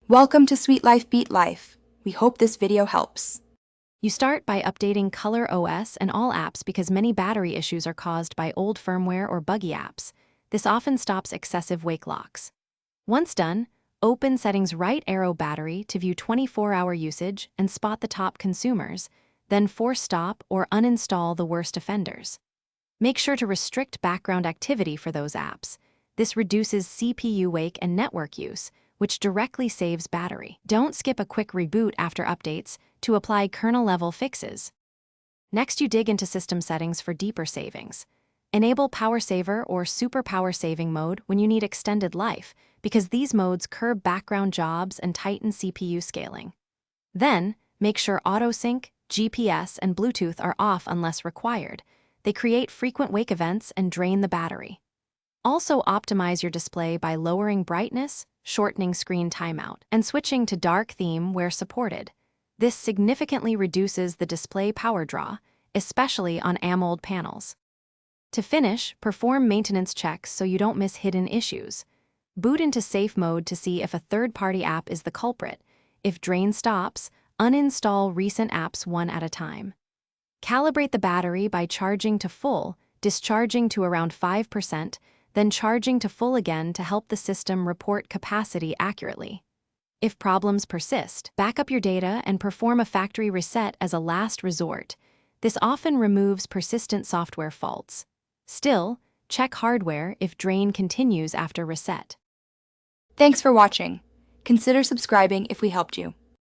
Welcome to Sweet Life Beat Life. We hope this video helps. You start by updating Color OS and all apps because many battery issues are caused by old firmware or buggy apps. This often stops excessive wake locks. Once done, open Settings right arrow battery to view 24-hour usage and spot the top consumers, then force stop or uninstall the worst offenders. Make sure to restrict background activity for those apps. This reduces CPU wake and network use, which directly saves battery. Don't skip a quick reboot after updates to apply kernel-level fixes. Next, you dig into system settings for deeper savings. Enable Power Saver or Super Power Saving mode when you need extended life, because these modes curb background jobs and tighten CPU scaling. Then, make sure Auto-Sync, GPS, and Bluetooth are off unless required. They create frequent wake events and drain the battery. Also optimize your display by lowering brightness, shortening screen timeout, and switching to dark theme where supported. This significantly reduces the display power draw, especially on AMOLED panels. To finish, perform maintenance checks so you don't miss hidden issues. Boot into safe mode to see if a third-party app is the culprit. If drain stops, uninstall recent apps one at a time. Calibrate the battery by charging to full, discharging to around 5%, then charging to full again to help the system report capacity accurately. If problems persist, back up your data and perform a factory reset as a last resort. This often removes persistent software faults. Still, check hardware if drain continues after reset. Thanks for watching. Consider subscribing if we helped you.